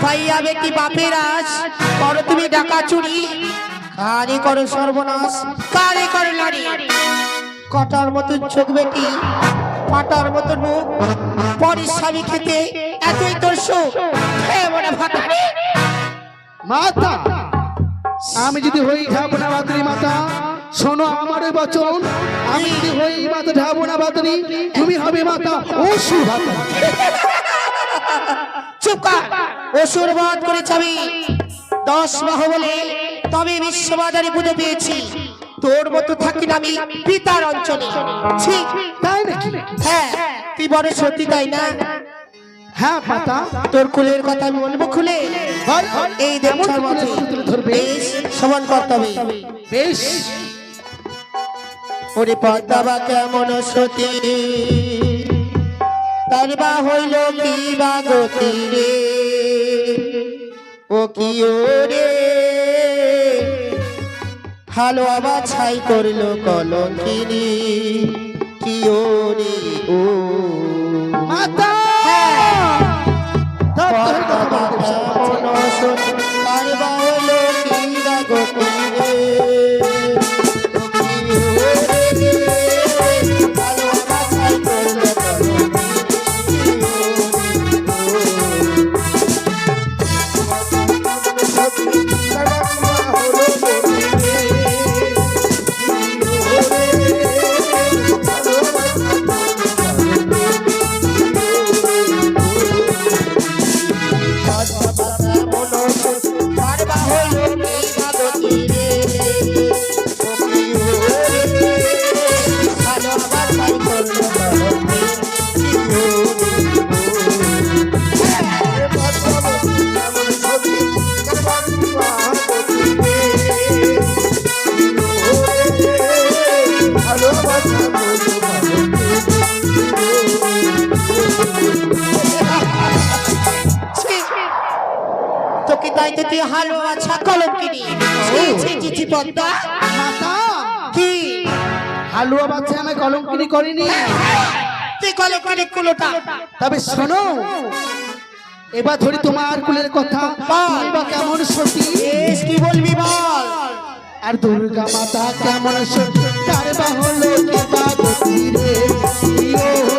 পাইয়া বেটি বাপের আস করো তুমি ডাকা চুরি, কারে করো সর্বনাশ, কারে করো নারী। কটার মতো চোখ বেটি, পাটার মতো মুখ, পরের স্বামী খেতে এতই তোর সুখ। মাতা, আমি যদি হই ঢাবনা বাদরি মাতা, শোনো আমার বচন, আমি যদি হই মাতা ঢাবনা বাদরি, তুমি হবে মাতা অসুর হাতা। চুপ কর, অসুর বধ করেছি আমি 10 বাহুবলে, তবে বিশ্ববাজারে পুজো পেয়েছি। তোর মতো থাকি না আমি পিতার অঞ্চলে। ঠিক তাই নাকি? হ্যাঁ, তুই বড় সত্যি তাই না? হ্যাঁ মাতা, তোর কুলের কথা আমি বলবো খুলে। এই দেখছার মধ্যে বেশ সমান করতে হবে। বেশ। ওরে পদ্মা কেমন সতী, তার বা হইল কি বা গতি রে, ও কি ওরে ভালো আবার ছাই করলো কলঙ্কিনী, কি ওরে ও মাতা, পদ্মা কেমন সতী, তার বা হইল কি বা গতি রে, তোকে দাইতে তুই হালো আচ্ছা কলঙ্কিনী। পদ্মা মাতা, কি হালুয়া বাচ্চা আমি কলঙ্কিনী করিনি। তুই কলঙ্কিনী কুলোটা। তবে শোনো, এবার ধরি তোমার কুলের কথা, তুমি বা কেমন সতী, বেশ কি বলবি বল। আর দুর্গা মাতা কেমন সতী, তার বা হলো কি বা গতি রে, কি ও